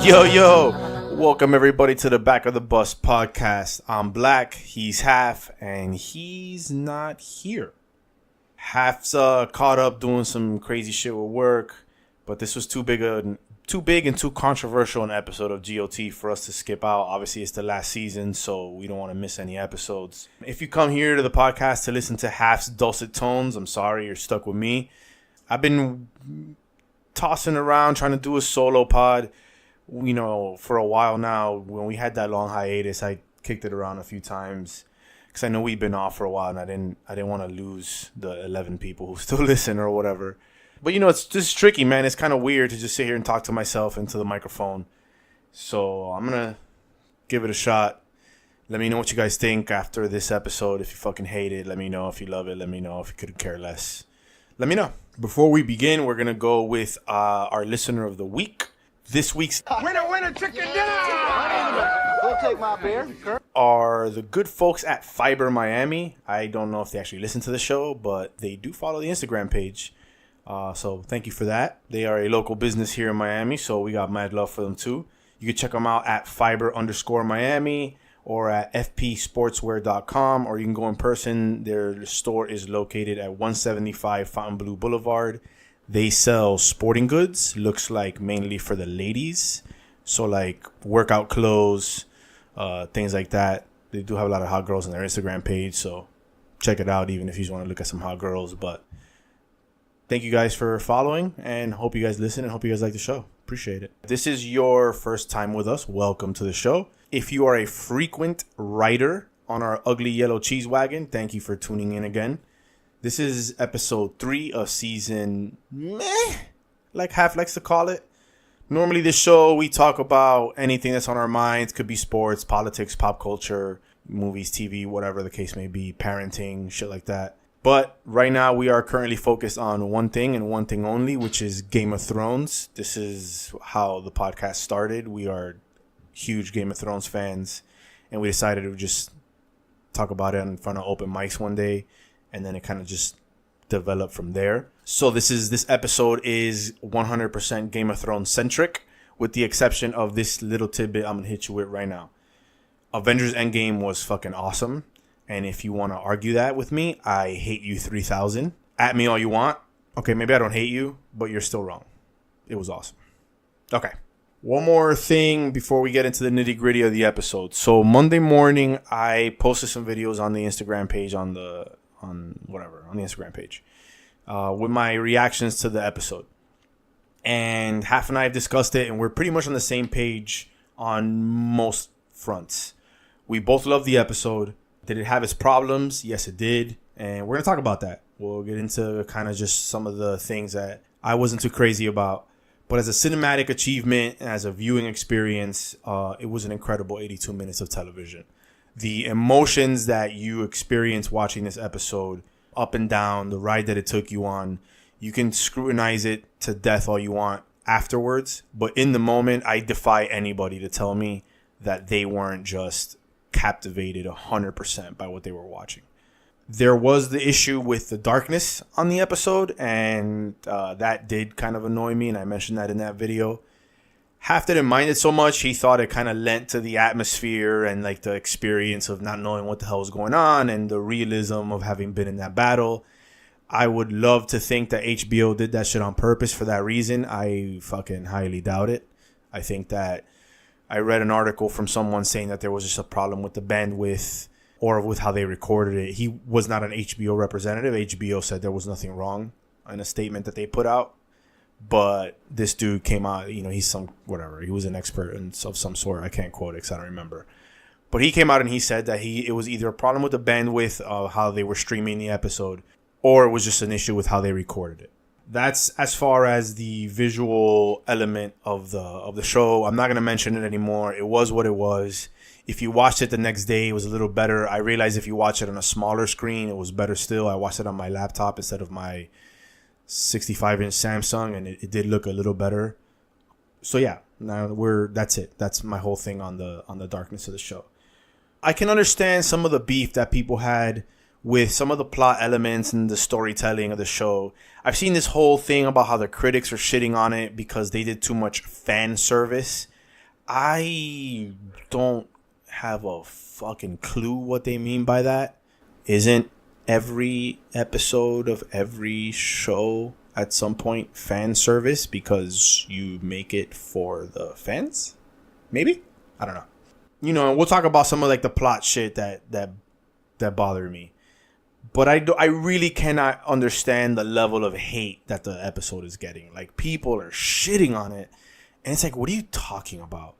Yo, welcome everybody to the Back of the Bus podcast. I'm Black, he's Half, and he's not here. Half's caught up doing some crazy shit with work, but this was too big and too controversial an episode of GOT for us to skip out. Obviously, it's the last season, so we don't want to miss any episodes. If you come here to the podcast to listen to Half's dulcet tones, I'm sorry, you're stuck with me. I've been tossing around trying to do a solo pod, for a while now. When we had that long hiatus, I kicked it around a few times because I know we've been off for a while, and I didn't want to lose the 11 people who still listen or whatever. But it's just tricky, man. It's kind of weird to just sit here and talk to myself into the microphone. So I'm gonna give it a shot. Let me know what you guys think after this episode. If you fucking hate it, let me know. If you love it, let me know. If you could care less, let me know. Before we begin, we're gonna go with our listener of the week. This week's winner, chicken dinner. We'll take my beer. Are the good folks at Fiber Miami. I don't know if they actually listen to the show, but they do follow the Instagram page. So thank you for that. They are a local business here in Miami, so we got mad love for them too. You can check them out at fiber_Miami or at fpsportswear.com, or you can go in person. Their store is located at 175 Fontainebleau Boulevard. They sell sporting goods, looks like mainly for the ladies. So like workout clothes, things like that. They do have a lot of hot girls on their Instagram page, so check it out even if you just want to look at some hot girls. But thank you guys for following, and hope you guys listen and hope you guys like the show. Appreciate it. If this is your first time with us, welcome to the show. If you are a frequent rider on our ugly yellow cheese wagon, thank you for tuning in again. This is episode 3 of season meh, like Half likes to call it. Normally this show, we talk about anything that's on our minds. Could be sports, politics, pop culture, movies, TV, whatever the case may be, parenting, shit like that. But right now we are currently focused on one thing and one thing only, which is Game of Thrones. This is how the podcast started. We are huge Game of Thrones fans, and we decided to just talk about it in front of open mics one day, and then it kind of just developed from there. So this episode is 100% Game of Thrones centric, with the exception of this little tidbit I'm gonna hit you with right now. Avengers Endgame was fucking awesome. And if you want to argue that with me, I hate you 3000. At me all you want. Okay, maybe I don't hate you, but you're still wrong. It was awesome. Okay. One more thing before we get into the nitty gritty of the episode. So Monday morning, I posted some videos on the Instagram page, on the Instagram page, with my reactions to the episode. And Half and I have discussed it, and we're pretty much on the same page on most fronts. We both love the episode. Did it have its problems? Yes, it did. And we're going to talk about that. We'll get into kind of just some of the things that I wasn't too crazy about. But as a cinematic achievement, as a viewing experience, it was an incredible 82 minutes of television. The emotions that you experience watching this episode, up and down, the ride that it took you on, you can scrutinize it to death all you want afterwards. But in the moment, I defy anybody to tell me that they weren't just captivated 100% by what they were watching. There was the issue with the darkness on the episode, and that did kind of annoy me, and I mentioned that in that video. Half didn't mind it so much. He thought it kind of lent to the atmosphere and like the experience of not knowing what the hell was going on and the realism of having been in that battle. I would love to think that HBO did that shit on purpose for that reason. I fucking highly doubt it. I think that I read an article from someone saying that there was just a problem with the bandwidth or with how they recorded it. He was not an HBO representative. HBO said there was nothing wrong in a statement that they put out. But this dude came out, he's he was an expert of some sort. I can't quote it because I don't remember. But he came out and he said that it was either a problem with the bandwidth of how they were streaming the episode, or it was just an issue with how they recorded it. That's as far as the visual element of the show. I'm not going to mention it anymore. It was what it was. If you watched it the next day, it was a little better. I realized if you watch it on a smaller screen, it was better still. I watched it on my laptop instead of my 65-inch Samsung, and it did look a little better. So yeah, now that's it. That's my whole thing on the darkness of the show. I can understand some of the beef that people had with some of the plot elements and the storytelling of the show. I've seen this whole thing about how the critics are shitting on it because they did too much fan service. I don't have a fucking clue what they mean by that. Isn't every episode of every show at some point fan service because you make it for the fans? Maybe? I don't know. You know, we'll talk about some of like the plot shit that bothered me. But I really cannot understand the level of hate that the episode is getting. Like, people are shitting on it. And it's like, what are you talking about?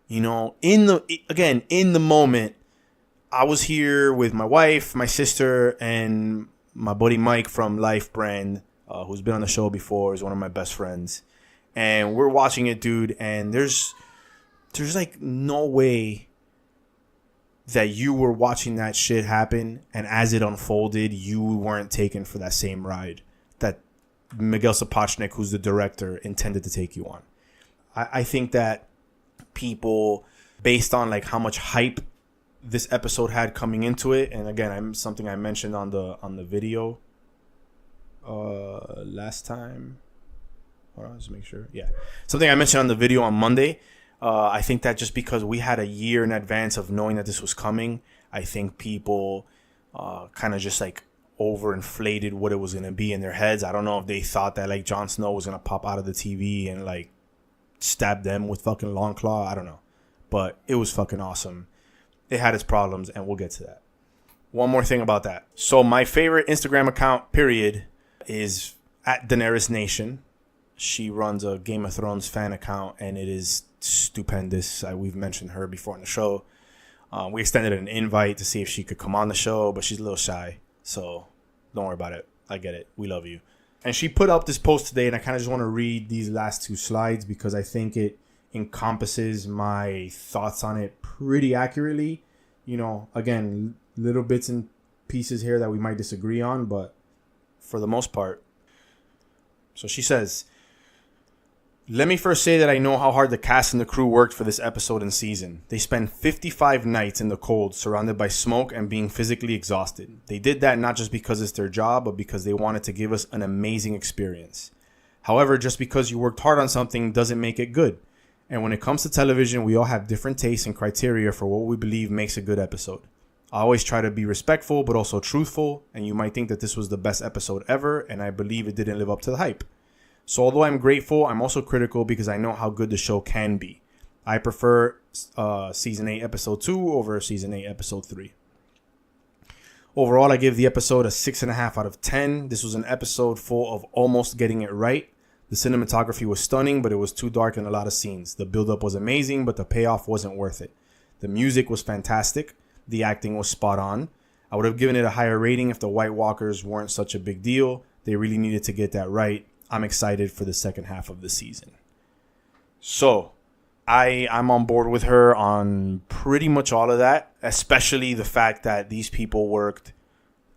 You know, in the moment, I was here with my wife, my sister, and my buddy Mike from Life Brand, who's been on the show before, is one of my best friends. And we're watching it, dude, and there's like no way that you were watching that shit happen, and as it unfolded, you weren't taken for that same ride that Miguel Sapochnik, who's the director, intended to take you on. I think that people, based on like how much hype this episode had coming into it, and again, something I mentioned on the video last time. Hold on, just make sure. Yeah, something I mentioned on the video on Monday. I think that just because we had a year in advance of knowing that this was coming, I think people kind of just like overinflated what it was going to be in their heads. I don't know if they thought that like Jon Snow was going to pop out of the TV and like stab them with fucking Long Claw. I don't know. But it was fucking awesome. It had its problems, and we'll get to that. One more thing about that. So my favorite Instagram account, period, is at Daenerys Nation. She runs a Game of Thrones fan account, and it is stupendous. We've mentioned her before on the show. We extended an invite to see if she could come on the show, but she's a little shy. So don't worry about it. I get it. We love you. And she put up this post today, and I kind of just want to read these last two slides because I think it encompasses my thoughts on it pretty accurately. You know, again, little bits and pieces here that we might disagree on, but for the most part. So she says, "Let me first say that I know how hard the cast and the crew worked for this episode and season. They spent 55 nights in the cold, surrounded by smoke and being physically exhausted. They did that not just because it's their job, but because they wanted to give us an amazing experience. However, just because you worked hard on something doesn't make it good. And when it comes to television, we all have different tastes and criteria for what we believe makes a good episode. I always try to be respectful, but also truthful, and you might think that this was the best episode ever, and I believe it didn't live up to the hype. So although I'm grateful, I'm also critical because I know how good the show can be. I prefer Season 8, Episode 2 over Season 8, Episode 3. Overall, I give the episode a 6.5 out of 10. This was an episode full of almost getting it right. The cinematography was stunning, but it was too dark in a lot of scenes. The build-up was amazing, but the payoff wasn't worth it. The music was fantastic. The acting was spot on. I would have given it a higher rating if the White Walkers weren't such a big deal. They really needed to get that right. I'm excited for the second half of the season." So, I'm on board with her on pretty much all of that, especially the fact that these people worked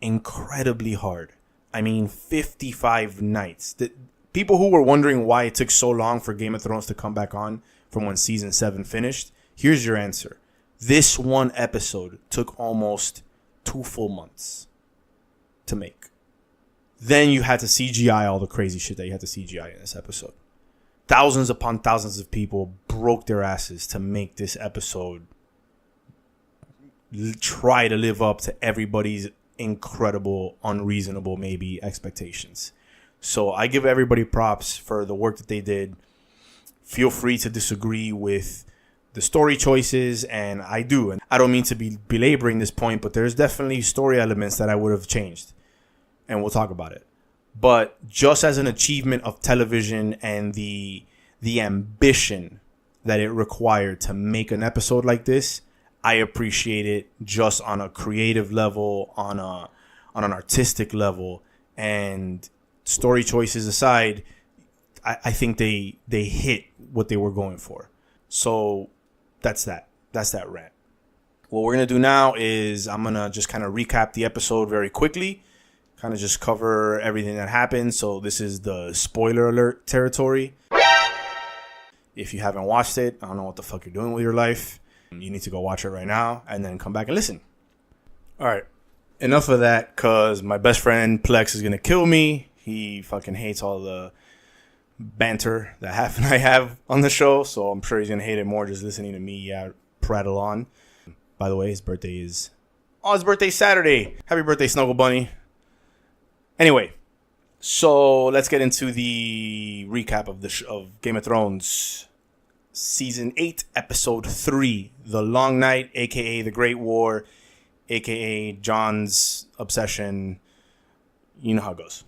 incredibly hard. I mean, 55 nights. The people who were wondering why it took so long for Game of Thrones to come back on from when Season 7 finished, here's your answer. This one episode took almost 2 full months to make. Then you had to CGI all the crazy shit that you had to CGI in this episode. Thousands upon thousands of people broke their asses to make this episode try to live up to everybody's incredible, unreasonable, maybe, expectations. So I give everybody props for the work that they did. Feel free to disagree with the story choices, and I do. And I don't mean to be belaboring this point, but there's definitely story elements that I would have changed. And we'll talk about it. But just as an achievement of television and the ambition that it required to make an episode like this, I appreciate it just on a creative level, on an artistic level, and story choices aside, I think they hit what they were going for. So that's that. That's that rant. What we're going to do now is I'm going to just kind of recap the episode very quickly. Kind of just cover everything that happened. So this is the spoiler alert territory. If you haven't watched it, I don't know what the fuck you're doing with your life. You need to go watch it right now and then come back and listen. All right. Enough of that, because my best friend Plex is going to kill me. He fucking hates all the banter that Half and I have on the show. So I'm sure he's going to hate it more just listening to me prattle on. By the way, his birthday's Saturday. Happy birthday, Snuggle Bunny. Anyway, so let's get into the recap of Game of Thrones. Season 8, Episode 3, The Long Night, a.k.a. The Great War, a.k.a. Jon's obsession. You know how it goes.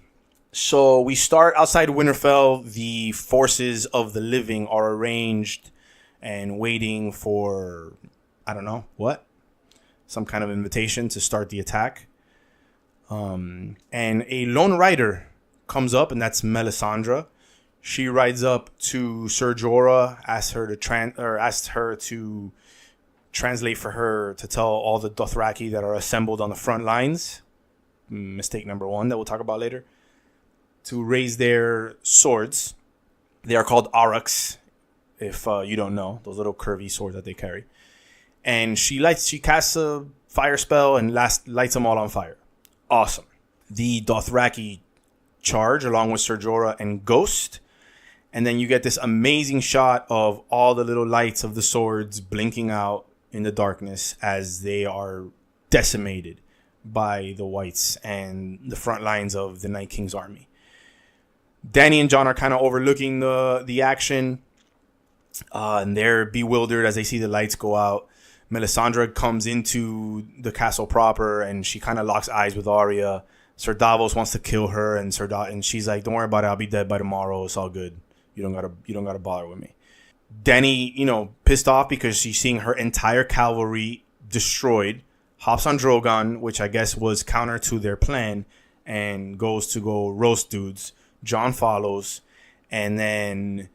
So we start outside Winterfell. The forces of the living are arranged and waiting for, I don't know, what? Some kind of invitation to start the attack. And a lone rider comes up, and that's Melisandre. She rides up to Ser Jorah, asks her to translate for her to tell all the Dothraki that are assembled on the front lines. Mistake number 1 that we'll talk about later. To raise their swords. They are called aurochs, if you don't know. Those little curvy swords that they carry. And she casts a fire spell and lights them all on fire. Awesome. The Dothraki charge along with Ser Jorah and Ghost. And then you get this amazing shot of all the little lights of the swords blinking out in the darkness as they are decimated by the whites and the front lines of the Night King's army. Dany and Jon are kind of overlooking the action. And they're bewildered as they see the lights go out. Melisandre comes into the castle proper and she kind of locks eyes with Arya. Ser Davos wants to kill her and she's like, "Don't worry about it. I'll be dead by tomorrow. It's all good. You don't gotta bother with me." Dany, pissed off because she's seeing her entire cavalry destroyed, hops on Drogon, which I guess was counter to their plan, and goes to go roast dudes. Jon follows, and then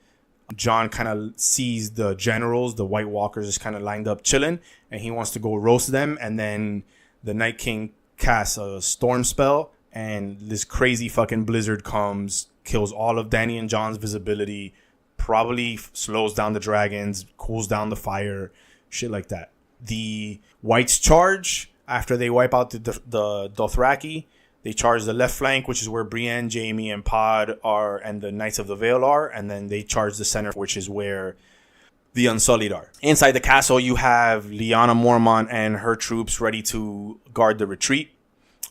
Jon kind of sees the generals, the White Walkers, just kind of lined up chilling, and he wants to go roast them. And then the Night King casts a storm spell, and this crazy fucking blizzard comes, kills all of Dany and Jon's visibility, probably slows down the dragons, cools down the fire, shit like that. The Whites charge after they wipe out the Dothraki. They charge the left flank, which is where Brienne, Jaime, and Pod are, and the Knights of the Vale are. And then they charge the center, which is where the Unsullied are. Inside the castle, you have Lyanna Mormont and her troops ready to guard the retreat.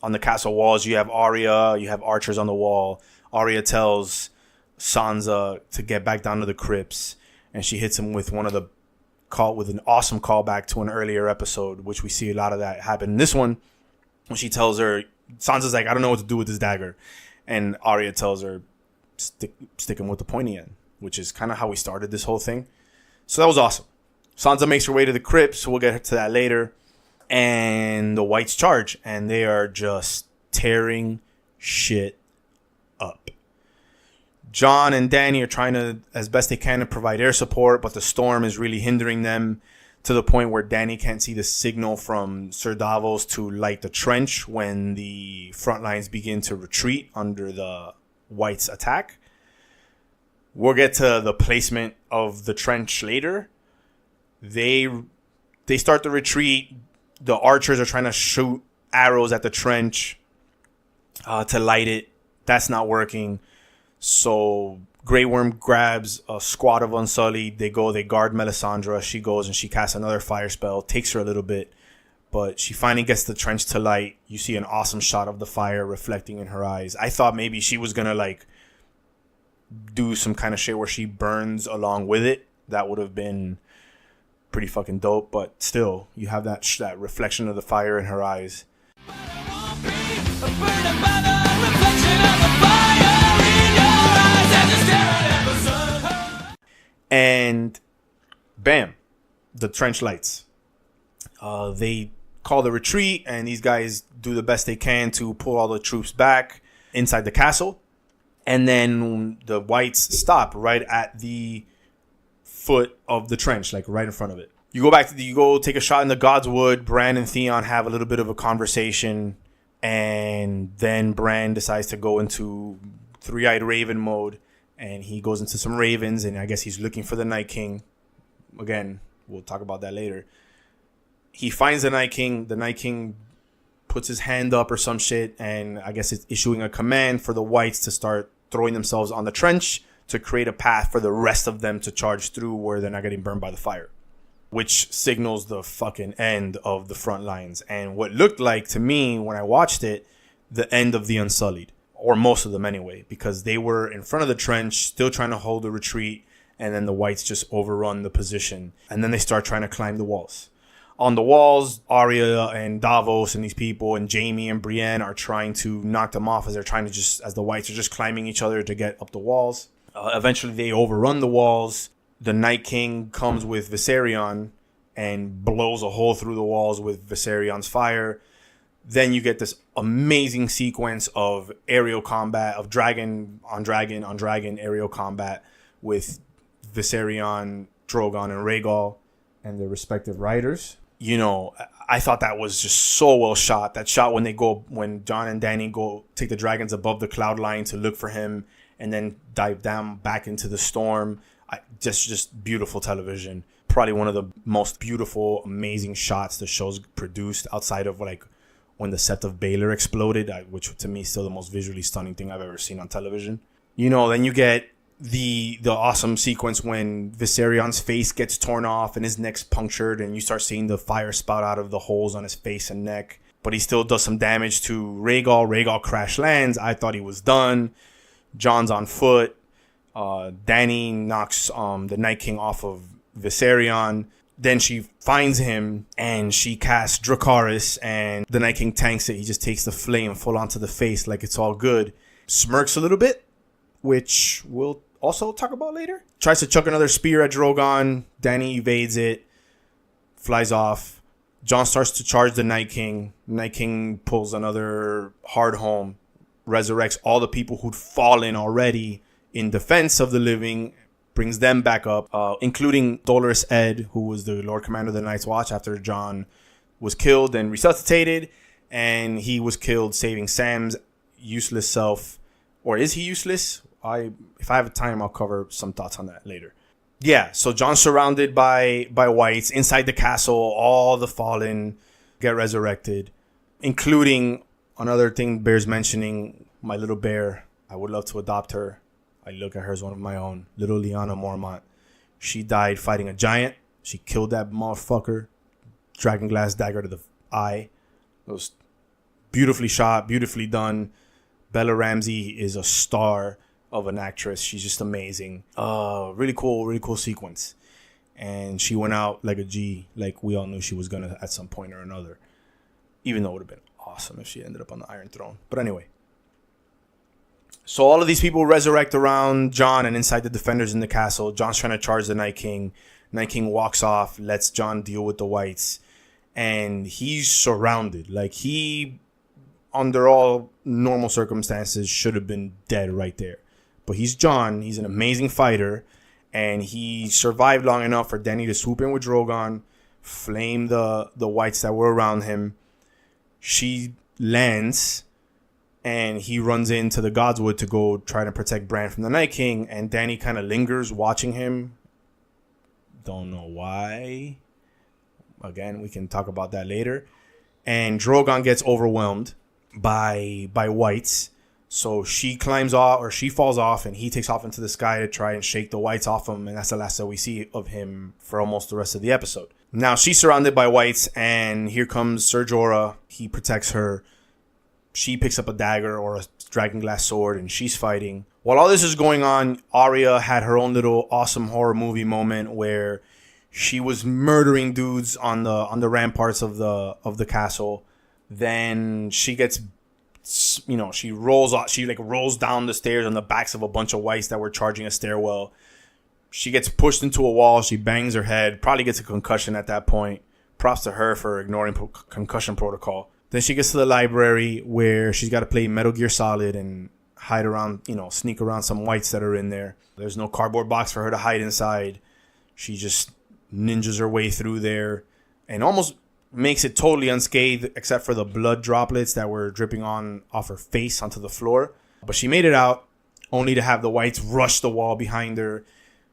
On the castle walls, you have Arya. You have archers on the wall. Arya tells Sansa to get back down to the crypts, and she hits him with with an awesome callback to an earlier episode, which we see a lot of that happen in this one. When she tells her, Sansa's like, "I don't know what to do with this dagger," and Arya tells her, stick him with the pointy end, which is kind of how we started this whole thing. So that was awesome. Sansa makes her way to the crypts. So we'll get to that later. And the Whites charge, and they are just tearing shit up. Jon and Dany are trying to, as best they can, to provide air support, but the storm is really hindering them to the point where Dany can't see the signal from Ser Davos to light the trench when the front lines begin to retreat under the Whites' attack. We'll get to the placement of the trench later. They start the retreat. The archers are trying to shoot arrows at the trench to light it. That's not working. So Grey Worm grabs a squad of Unsullied. They guard Melisandre. She goes and she casts another fire spell. Takes her a little bit, but she finally gets the trench to light. You see an awesome shot of the fire reflecting in her eyes. I thought maybe she was going to do some kind of shit where she burns along with it. That would have been pretty fucking dope, but still, you have that reflection of the fire in her eyes. And bam, the trench lights. They call the retreat, and these guys do the best they can to pull all the troops back inside the castle. And then the Whites stop right at the foot of the trench, right in front of it. You go take a shot in the Godswood. Bran and Theon have a little bit of a conversation, and then Bran decides to go into three-eyed raven mode, and he goes into some ravens, and I guess he's looking for the Night King. Again, we'll talk about that later. He finds the Night King. The Night King puts his hand up or some shit, and I guess it's issuing a command for the Whites to start throwing themselves on the trench to create a path for the rest of them to charge through where they're not getting burned by the fire, which signals the fucking end of the front lines. And what looked like to me when I watched it, the end of the Unsullied, or most of them anyway, because they were in front of the trench, still trying to hold the retreat, and then the whites just overrun the position. And then they start trying to climb the walls. On the walls, Arya and Davos and these people and Jaime and Brienne are trying to knock them off as the whites are just climbing each other to get up the walls. Eventually, they overrun the walls. The Night King comes with Viserion and blows a hole through the walls with Viserion's fire. Then you get this amazing sequence of aerial combat, of dragon on dragon on dragon aerial combat with Viserion, Drogon, and Rhaegal and their respective riders. You know, I thought that was just so well shot. That shot when Jon and Dany go take the dragons above the cloud line to look for him and then dive down back into the storm. Just beautiful television. Probably one of the most beautiful, amazing shots the show's produced outside of like when the Sept of Baelor exploded, which to me is still the most visually stunning thing I've ever seen on television. You know, then you get the awesome sequence when Viserion's face gets torn off and his neck's punctured and you start seeing the fire spout out of the holes on his face and neck. But he still does some damage to Rhaegal. Rhaegal crash lands. I thought he was done. Jon's on foot. Dany knocks the Night King off of Viserion. Then she finds him and she casts Dracarys and the Night King tanks it. He just takes the flame full onto the face like it's all good. Smirks a little bit, which we'll also talk about later. Tries to chuck another spear at Drogon. Dany evades it. Flies off. Jon starts to charge the Night King. Night King pulls another hard home. Resurrects all the people who'd fallen already in defense of the living, brings them back up, including Dolorous Ed, who was the Lord Commander of the Night's Watch after Jon was killed and resuscitated, and he was killed saving Sam's useless self. Or is he useless? If I have time, I'll cover some thoughts on that later. Yeah, so Jon's surrounded by whites. Inside the castle, all the fallen get resurrected, including another thing bears mentioning, my little bear. I would love to adopt her. I look at her as one of my own. Little Lyanna Mormont. She died fighting a giant. She killed that motherfucker. Dragonglass dagger to the eye. It was beautifully shot, beautifully done. Bella Ramsey is a star of an actress. She's just amazing. Really cool sequence. And she went out like a G, like we all knew she was gonna at some point or another. Even though it would have been awesome if she ended up on the Iron Throne. But anyway. So all of these people resurrect around Jon and inside the defenders in the castle. Jon's trying to charge the Night King. Night King walks off, lets Jon deal with the whites. And he's surrounded. Like he, under all normal circumstances, should have been dead right there. But he's Jon. He's an amazing fighter. And he survived long enough for Dany to swoop in with Drogon, flame the whites that were around him. She lands, and he runs into the Godswood to go try to protect Bran from the Night King. And Dany kind of lingers watching him. Don't know why. Again, we can talk about that later. And Drogon gets overwhelmed by whites. So she climbs off, or she falls off, and he takes off into the sky to try and shake the whites off him. And that's the last that we see of him for almost the rest of the episode. Now she's surrounded by whites, and here comes Ser Jorah. He protects her. She picks up a dagger or a dragonglass sword, and she's fighting. While all this is going on, Arya had her own little awesome horror movie moment where she was murdering dudes on the ramparts of the castle. Then she gets, she rolls off. She rolls down the stairs on the backs of a bunch of whites that were charging a stairwell. She gets pushed into a wall. She bangs her head. Probably gets a concussion at that point. Props to her for ignoring concussion protocol. Then she gets to the library where she's got to play Metal Gear Solid and hide around, sneak around some whites that are in there. There's no cardboard box for her to hide inside. She just ninjas her way through there and almost makes it totally unscathed except for the blood droplets that were dripping off her face onto the floor. But she made it out, only to have the whites rush the wall behind her.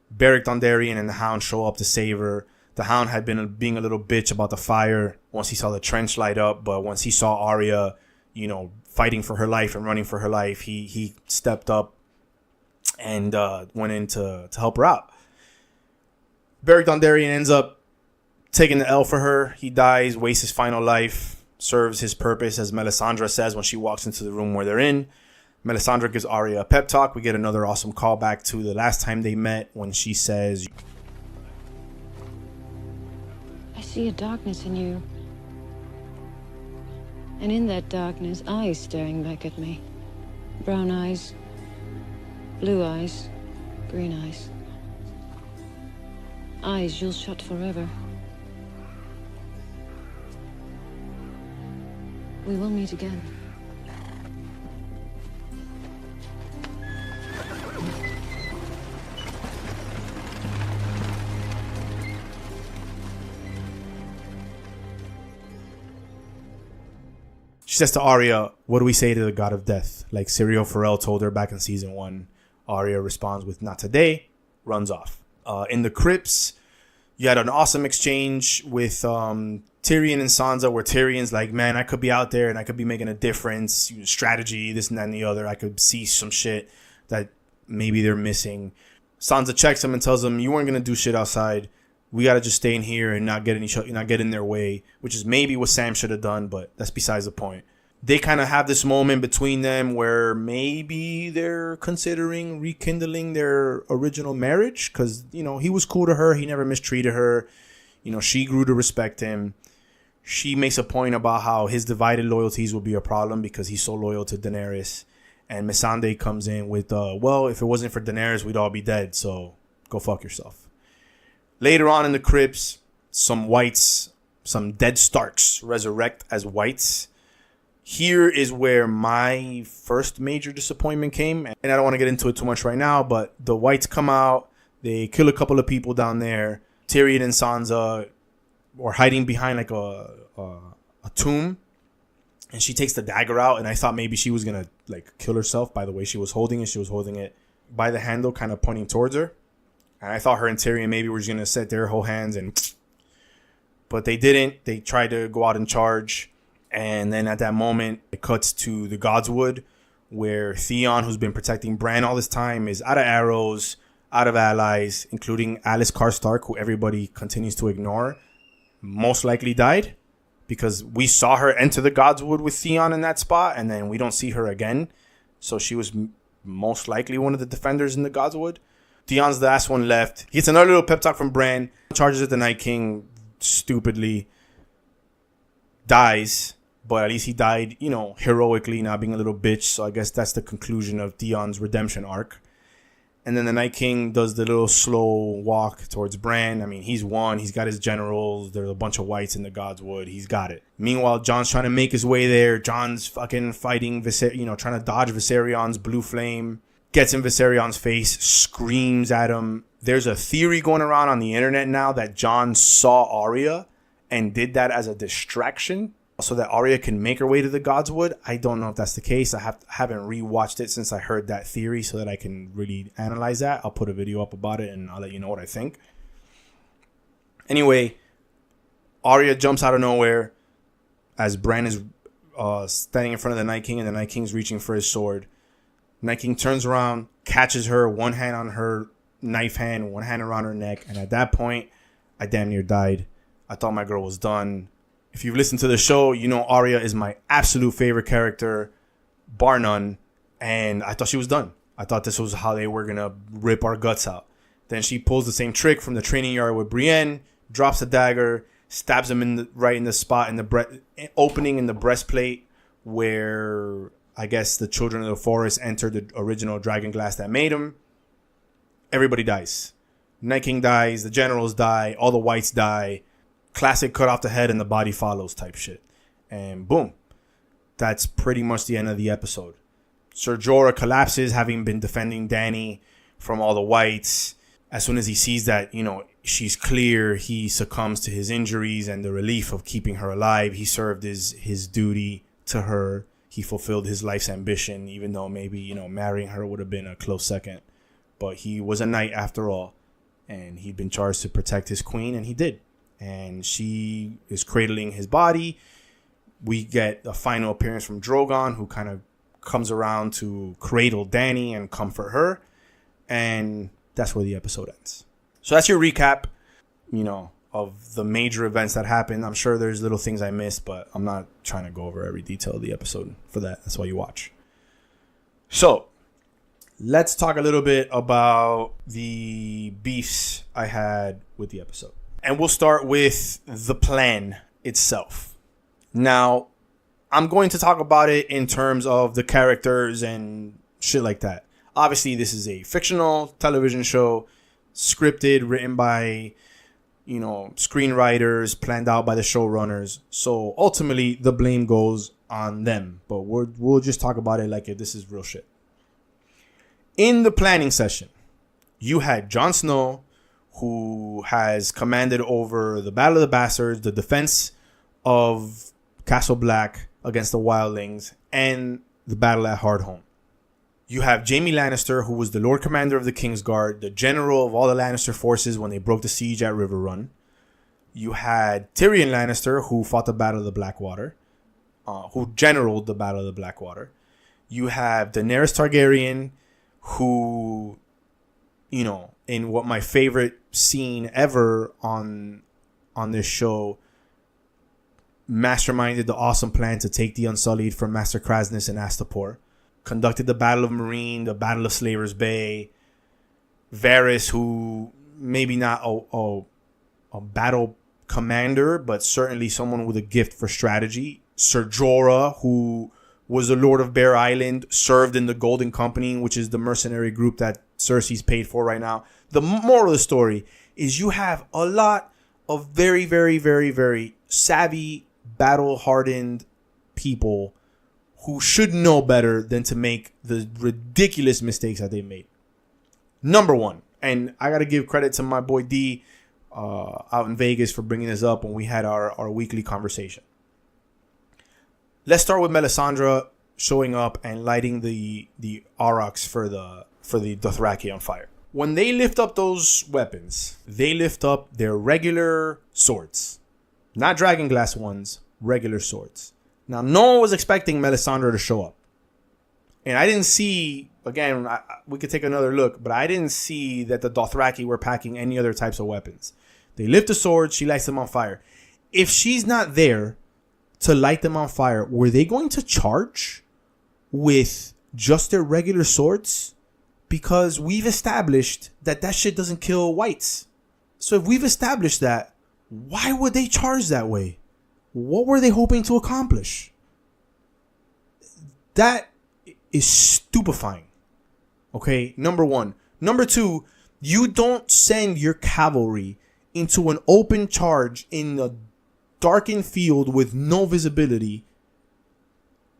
Beric Dondarrion and the Hound show up to save her. The Hound had been being a little bitch about the fire once he saw the trench light up, but once he saw Arya, fighting for her life and running for her life, he stepped up and went in to help her out. Beric Dondarrion ends up taking the L for her. He dies, wastes his final life, serves his purpose, as Melisandre says when she walks into the room where they're in. Melisandre gives Arya a pep talk. We get another awesome callback to the last time they met when she says, I see a darkness in you. And in that darkness, eyes staring back at me. Brown eyes, blue eyes, green eyes. Eyes you'll shut forever. We will meet again. she says to Arya, what do we say to the god of death? Like Syrio Forel told her back in season 1. Arya responds with, not today, runs off. In the crypts, you had an awesome exchange with Tyrion and Sansa, where Tyrion's like, man, I could be out there and I could be making a difference. Strategy, this and that and the other. I could see some shit that maybe they're missing. Sansa checks him and tells him, you weren't going to do shit outside. We got to just stay in here and not get in their way, which is maybe what Sam should have done, but that's besides the point. They kind of have this moment between them where maybe they're considering rekindling their original marriage because, you know, he was cool to her. He never mistreated her. You know, she grew to respect him. She makes a point about how his divided loyalties will be a problem because he's so loyal to Daenerys. And Missandei comes in with, well, if it wasn't for Daenerys, we'd all be dead. So go fuck yourself. Later on in the crypts, some whites, some dead Starks resurrect as whites. Here is where my first major disappointment came. And I don't want to get into it too much right now, but the whites come out. They kill a couple of people down there. Tyrion and Sansa were hiding behind like a tomb. And she takes the dagger out. And I thought maybe she was going to like kill herself by the way she was holding it. She was holding it by the handle, kind of pointing towards her. And I thought her and Tyrion maybe were just going to set their whole hands. But they didn't. They tried to go out and charge. And then at that moment, it cuts to the Godswood, where Theon, who's been protecting Bran all this time, is out of arrows, out of allies, including Alice Karstark, who everybody continues to ignore, most likely died. Because we saw her enter the Godswood with Theon in that spot, and then we don't see her again. So she was most likely one of the defenders in the Godswood. Theon's the last one left. He gets another little pep talk from Bran. Charges at the Night King stupidly. Dies. But at least he died, you know, heroically, not being a little bitch. So I guess that's the conclusion of Theon's redemption arc. And then the Night King does the little slow walk towards Bran. I mean, he's won. He's got his generals. There's a bunch of whites in the Godswood. He's got it. Meanwhile, Jon's trying to make his way there. Jon's fucking fighting, trying to dodge Viserion's blue flame. Gets in Viserion's face, screams at him. There's a theory going around on the internet now that Jon saw Arya and did that as a distraction so that Arya can make her way to the Godswood. I don't know if that's the case. I haven't rewatched it since I heard that theory so that I can really analyze that. I'll put a video up about it and I'll let you know what I think. Anyway, Arya jumps out of nowhere as Bran is standing in front of the Night King and the Night King's reaching for his sword. Night King turns around, catches her, one hand on her knife hand, one hand around her neck. And at that point, I damn near died. I thought my girl was done. If you've listened to the show, you know Arya is my absolute favorite character, bar none. And I thought she was done. I thought this was how they were going to rip our guts out. Then she pulls the same trick from the training yard with Brienne, drops the dagger, stabs him right in the spot, in the opening in the breastplate where I guess the Children of the Forest entered the original dragon glass that made him. Everybody dies. Night King dies. The generals die. All the whites die. Classic cut off the head and the body follows type shit. And boom. That's pretty much the end of the episode. Ser Jorah collapses, having been defending Dany from all the whites. As soon as he sees that, you know, she's clear, he succumbs to his injuries and the relief of keeping her alive. He served his duty to her. He fulfilled his life's ambition, even though maybe, you know, marrying her would have been a close second. But he was a knight after all. And he'd been charged to protect his queen, and he did. And she is cradling his body. We get a final appearance from Drogon, who kind of comes around to cradle Dany and comfort her. And that's where the episode ends. So that's your recap, of the major events that happened. I'm sure there's little things I missed, but I'm not trying to go over every detail of the episode for that. That's why you watch. So let's talk a little bit about the beefs I had with the episode. And we'll start with the plan itself. Now, I'm going to talk about it in terms of the characters and shit like that. Obviously, this is a fictional television show, scripted, written by, screenwriters, planned out by the showrunners. So ultimately, the blame goes on them. But we'll just talk about it like if this is real shit. In the planning session, you had Jon Snow, who has commanded over the Battle of the Bastards, the defense of Castle Black against the Wildlings, and the battle at Hardhome. You have Jaime Lannister, who was the Lord Commander of the Kingsguard, the general of all the Lannister forces when they broke the siege at River Run. You had Tyrion Lannister, who fought the Battle of the Blackwater, who generaled the Battle of the Blackwater. You have Daenerys Targaryen, who, in what my favorite scene ever on this show, masterminded the awesome plan to take the Unsullied from Master Krasnus and Astapor. Conducted the Battle of Meereen, the Battle of Slaver's Bay. Varys, who maybe not a battle commander, but certainly someone with a gift for strategy. Ser Jorah, who was the Lord of Bear Island, served in the Golden Company, which is the mercenary group that Cersei's paid for right now. The moral of the story is you have a lot of very, very, very, very savvy, battle-hardened people who should know better than to make the ridiculous mistakes that they made. Number one, and I got to give credit to my boy D out in Vegas for bringing this up when we had our weekly conversation. Let's start with Melisandre showing up and lighting the aurochs for the Dothraki on fire. When they lift up those weapons, they lift up their regular swords. Not dragonglass ones, regular swords. Now, no one was expecting Melisandre to show up. And I didn't see, again, we could take another look, but I didn't see that the Dothraki were packing any other types of weapons. They lift the swords, she lights them on fire. If she's not there to light them on fire, were they going to charge with just their regular swords? Because we've established that shit doesn't kill whites. So if we've established that, why would they charge that way? What were they hoping to accomplish? That is stupefying. Okay, number one. Number two, you don't send your cavalry into an open charge in a darkened field with no visibility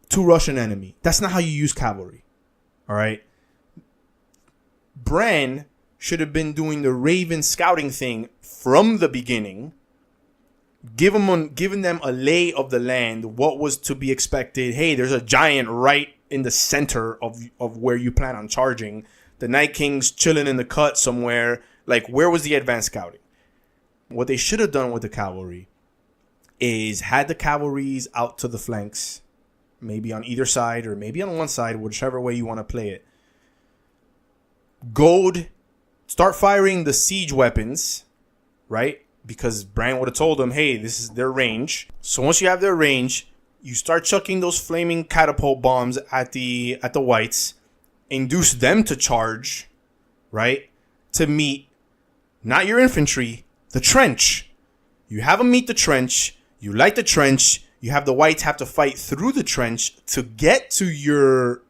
to rush an enemy. That's not how you use cavalry. All right. Bran should have been doing the Raven scouting thing from the beginning. Giving them a lay of the land, what was to be expected. Hey, there's a giant right in the center of where you plan on charging. The Night King's chilling in the cut somewhere. Like, where was the advanced scouting? What they should have done with the cavalry is had the cavalries out to the flanks, maybe on either side or maybe on one side, whichever way you want to play it. Start firing the siege weapons, right? Because Bran would have told them, hey, this is their range. So once you have their range, you start chucking those flaming catapult bombs at the whites, induce them to charge, right? To meet not your infantry, the trench. You have them meet the trench, you light the trench, you have the whites have to fight through the trench to get to your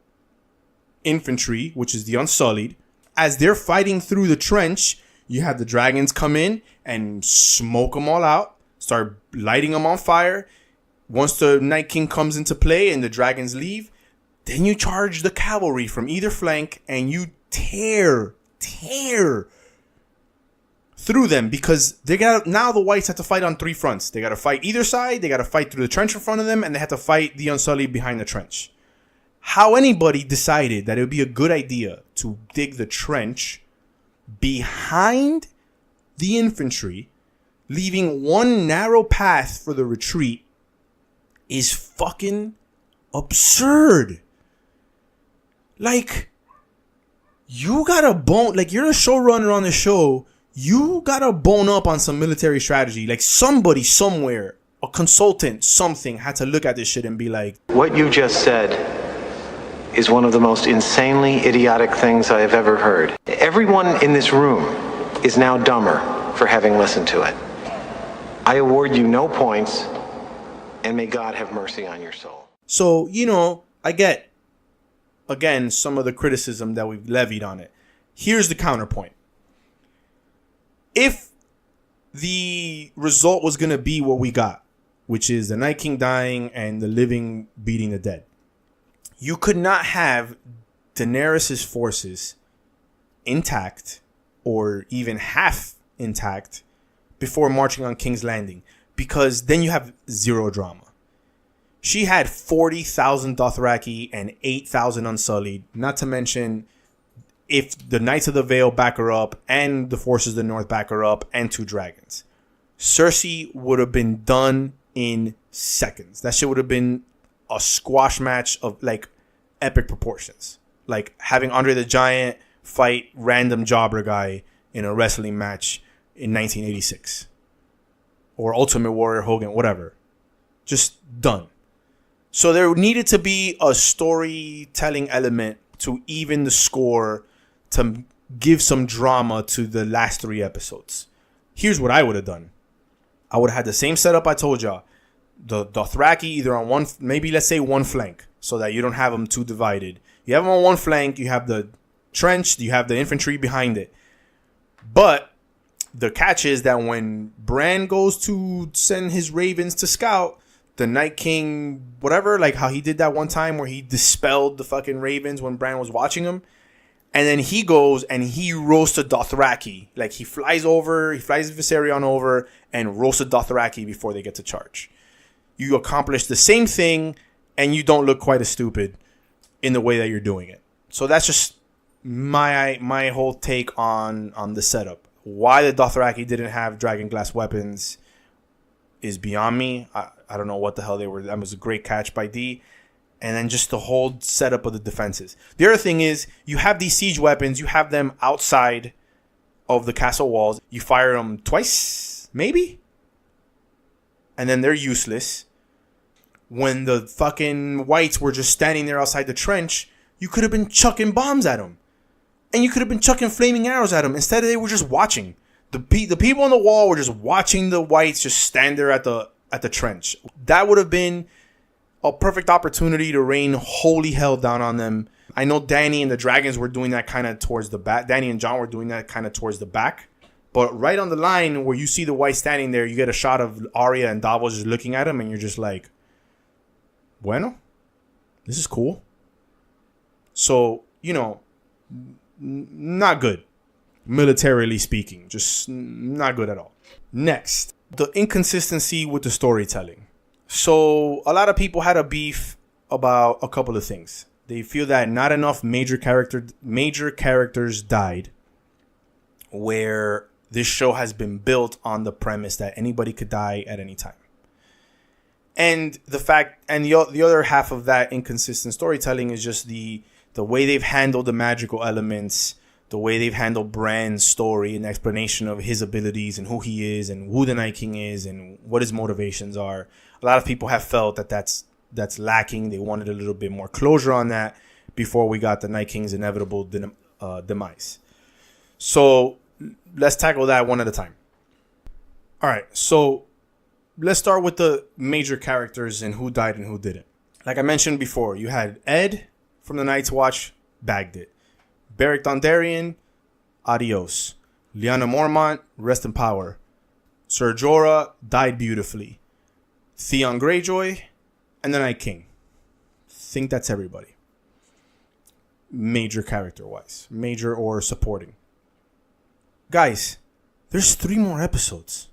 infantry, which is the Unsullied. As they're fighting through the trench, you have the dragons come in and smoke them all out, start lighting them on fire. Once the Night King comes into play and the dragons leave, then you charge the cavalry from either flank and you tear through them, because now the whites have to fight on three fronts. They got to fight either side, they got to fight through the trench in front of them, and they have to fight the Unsullied behind the trench. How anybody decided that it would be a good idea to dig the trench behind the infantry, leaving one narrow path for the retreat, is fucking absurd. Like, you gotta bone, like, you're a showrunner on the show. You gotta bone up on some military strategy. Like, somebody somewhere, a consultant, something, had to look at this shit and be like, what you just said is one of the most insanely idiotic things I have ever heard. Everyone in this room is now dumber for having listened to it. I award you no points, and may God have mercy on your soul. So, you know, I get, again, some of the criticism that we've levied on it. Here's the counterpoint. If the result was going to be what we got, which is the Night King dying and the living beating the dead, you could not have Daenerys' forces intact or even half intact before marching on King's Landing, because then you have zero drama. She had 40,000 Dothraki and 8,000 Unsullied, not to mention if the Knights of the Vale back her up and the forces of the North back her up and 2 dragons. Cersei would have been done in seconds. That shit would have been a squash match of like epic proportions. Like having Andre the Giant fight random jobber guy in a wrestling match in 1986. Or Ultimate Warrior Hogan, whatever. Just done. So there needed to be a storytelling element to even the score, to give some drama to the last 3 episodes. Here's what I would have done. I would have had the same setup I told y'all. The Dothraki either on one, maybe let's say one flank, so that you don't have them too divided. You have them on one flank, you have the trench, you have the infantry behind it. But the catch is that when Bran goes to send his ravens to scout, the Night King, whatever, like how he did that one time where he dispelled the fucking ravens when Bran was watching him. And then he goes and he roasts a Dothraki. Like he flies Viserion over and roasts a Dothraki before they get to charge. You accomplish the same thing and you don't look quite as stupid in the way that you're doing it. So that's just my whole take on the setup. Why the Dothraki didn't have dragon glass weapons is beyond me. I don't know what the hell they were. That was a great catch by D. And then just the whole setup of the defenses. The other thing is, you have these siege weapons. You have them outside of the castle walls. You fire them twice, maybe? And then they're useless. When the fucking whites were just standing there outside the trench, you could have been chucking bombs at them. And you could have been chucking flaming arrows at them. Instead, they were just watching. The people on the wall were just watching the whites just stand there at the trench. That would have been a perfect opportunity to rain holy hell down on them. I know Dany and the dragons were doing that kind of towards the back. Dany and Jon were doing that kind of towards the back. But right on the line where you see the white standing there, you get a shot of Arya and Davos just looking at him, and you're just like, bueno, this is cool. So, you know, not good. Militarily speaking, just not good at all. Next, the inconsistency with the storytelling. So a lot of people had a beef about a couple of things. They feel that not enough major characters died, where this show has been built on the premise that anybody could die at any time. And the other half of that inconsistent storytelling is just the way they've handled the magical elements, the way they've handled Bran's story and explanation of his abilities and who he is and who the Night King is and what his motivations are. A lot of people have felt that that's lacking. They wanted a little bit more closure on that before we got the Night King's inevitable demise. So let's tackle that one at a time. All right, so let's start with the major characters and who died and who didn't. Like I mentioned before, you had Ed from the Night's Watch, bagged it. Beric Dondarrion, adios. Lyanna Mormont, rest in power. Ser Jorah died beautifully. Theon Greyjoy, and the Night King. Think that's everybody. Major character-wise. Major or supporting. Guys, there's 3 more episodes.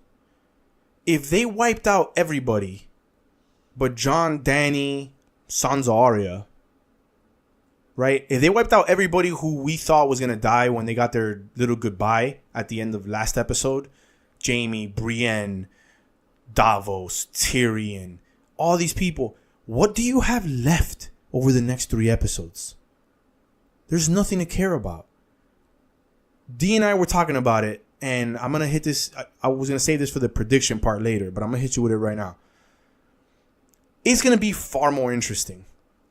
If they wiped out everybody but Jon, Dany, Sansa, Arya, right? If they wiped out everybody who we thought was going to die when they got their little goodbye at the end of last episode, Jaime, Brienne, Davos, Tyrion, all these people, what do you have left over the next 3 episodes? There's nothing to care about. D and I were talking about it, and I'm gonna hit this. I was gonna save this for the prediction part later, but I'm gonna hit you with it right now. It's gonna be far more interesting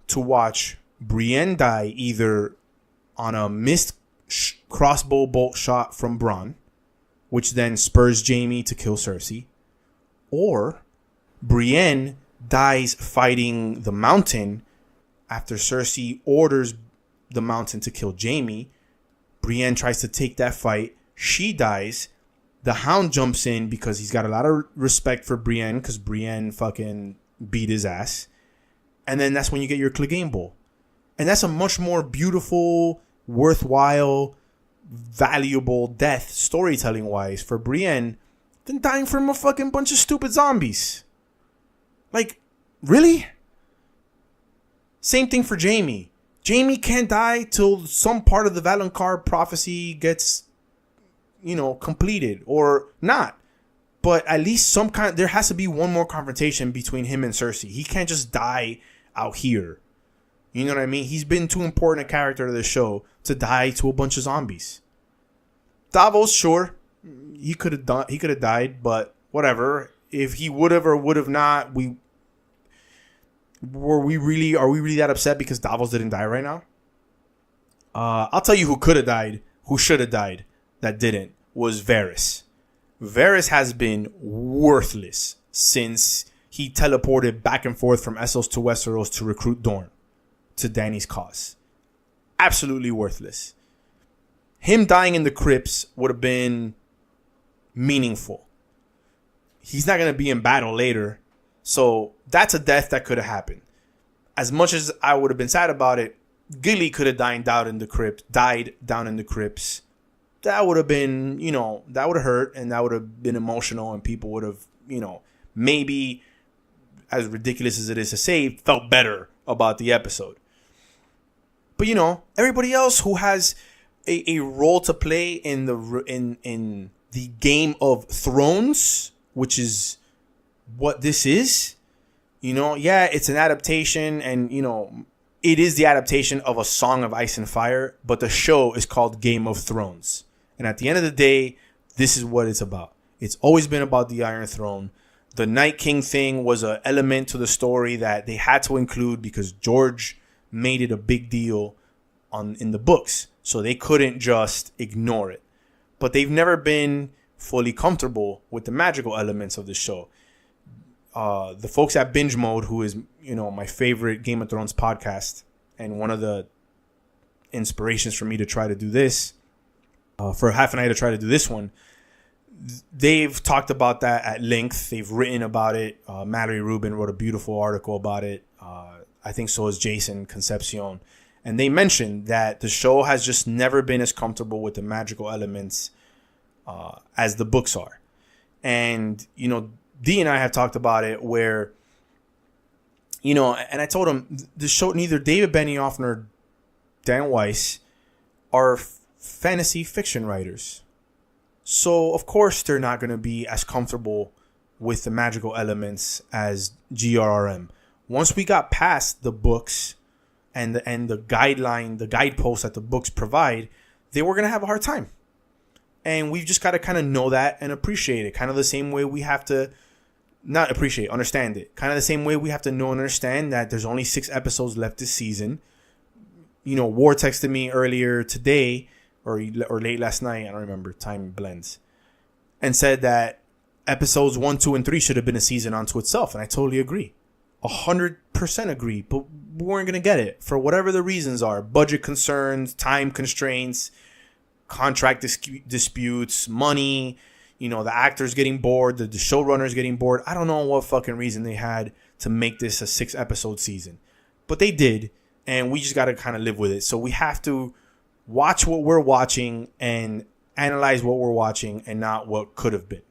to watch Brienne die either on a missed crossbow bolt shot from Bronn, which then spurs Jaime to kill Cersei, or Brienne dies fighting the Mountain after Cersei orders the Mountain to kill Jaime. Brienne tries to take that fight. She dies. The Hound jumps in because he's got a lot of respect for Brienne because Brienne fucking beat his ass. And then that's when you get your Clegane Bowl. And that's a much more beautiful, worthwhile, valuable death storytelling-wise for Brienne than dying from a fucking bunch of stupid zombies. Like, really? Same thing for Jaime. Jaime can't die till some part of the Valonqar prophecy gets, completed or not. But at least there has to be one more confrontation between him and Cersei. He can't just die out here. You know what I mean? He's been too important a character to the show to die to a bunch of zombies. Davos, sure, he could have died, but whatever. If he would have or would have not, are we really that upset because Davos didn't die right now? I'll tell you who could have died, who should have died, that didn't, was Varys. Varys has been worthless since he teleported back and forth from Essos to Westeros to recruit Dorne to Dany's cause. Absolutely worthless. Him dying in the crypts would have been meaningful. He's not going to be in battle later. So that's a death that could have happened. As much as I would have been sad about it, Gilly could have died down in the crypts. That would have been, that would have hurt and that would have been emotional and people would have, maybe, as ridiculous as it is to say, felt better about the episode. But, everybody else who has a role to play in the Game of Thrones, which is what this is, it's an adaptation and, it is the adaptation of A Song of Ice and Fire, but the show is called Game of Thrones. And at the end of the day, this is what it's about. It's always been about the Iron Throne. The Night King thing was an element to the story that they had to include because George made it a big deal in the books. So they couldn't just ignore it. But they've never been fully comfortable with the magical elements of the show. The folks at Binge Mode, who is, my favorite Game of Thrones podcast and one of the inspirations for me to try to do this, for half an hour to try to do this one, they've talked about that at length. They've written about it. Mallory Rubin wrote a beautiful article about it. I think so is Jason Concepcion. And they mentioned that the show has just never been as comfortable with the magical elements as the books are. And, Dee and I have talked about it where, and I told him the show, neither David Benioff nor Dan Weiss are fantasy fiction writers. So, of course, they're not going to be as comfortable with the magical elements as GRRM. Once we got past the books and the guideposts that the books provide, they were going to have a hard time. And we've just got to kind of know that and appreciate it. Kind of the same way we have to understand it. Kind of the same way we have to know and understand that there's only 6 episodes left this season. War texted me earlier today or late last night, I don't remember, time blends, and said that episodes 1, 2, and 3 should have been a season unto itself. And I totally agree. 100% agree. But we weren't going to get it for whatever the reasons are. Budget concerns, time constraints, contract disputes, money, the actors getting bored, the showrunners getting bored. I don't know what fucking reason they had to make this a 6-episode season. But they did, and we just got to kind of live with it. So we have to watch what we're watching and analyze what we're watching and not what could have been.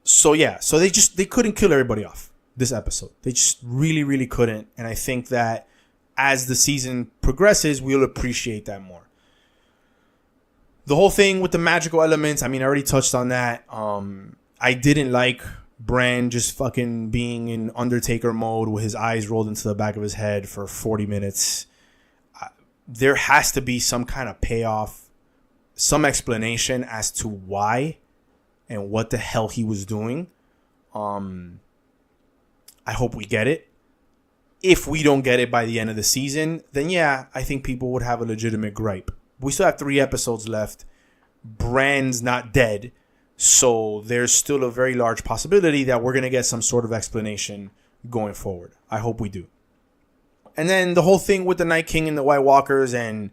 So yeah, so they couldn't kill everybody off this episode. They just really, really couldn't. And I think that as the season progresses, we'll appreciate that more. The whole thing with the magical elements, I already touched on that. I didn't like Bran just fucking being in Undertaker mode with his eyes rolled into the back of his head for 40 minutes. There has to be some kind of payoff some explanation as to why and what the hell he was doing. I hope we get it. If we don't get it by the end of the season, then yeah, I think people would have a legitimate gripe. We still have 3 episodes left. Bran's not dead. So there's still a very large possibility that we're going to get some sort of explanation going forward. I hope we do. And then the whole thing with the Night King and the White Walkers and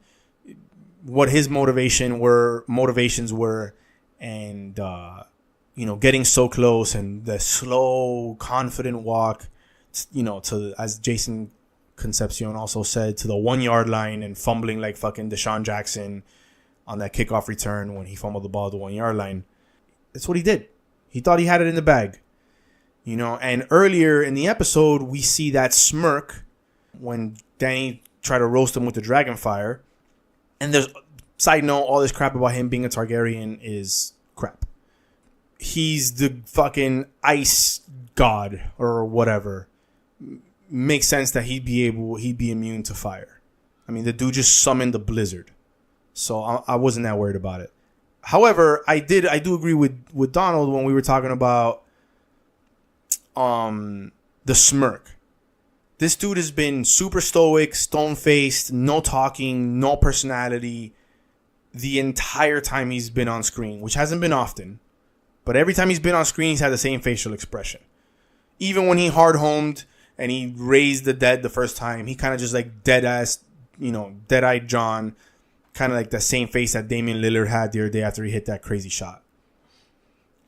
what his motivations were, and getting so close and the slow, confident walk, to, as Jason Concepcion also said, to the 1 yard line and fumbling like fucking Deshaun Jackson on that kickoff return when he fumbled the ball at the 1 yard line. That's what he did. He thought he had it in the bag. And earlier in the episode, we see that smirk when Danny tried to roast him with the dragon fire. And there's, side note, all this crap about him being a Targaryen is crap. He's the fucking ice god or whatever. Makes sense that he'd be immune to fire. I mean, the dude just summoned the blizzard. So I wasn't that worried about it. However, I do agree with Donald when we were talking about the smirk. This dude has been super stoic, stone-faced, no talking, no personality the entire time he's been on screen, which hasn't been often. But every time he's been on screen, he's had the same facial expression. Even when he hard-homed and he raised the dead the first time, he kind of just like dead-ass, dead-eyed John. Kind of like the same face that Damian Lillard had the other day after he hit that crazy shot.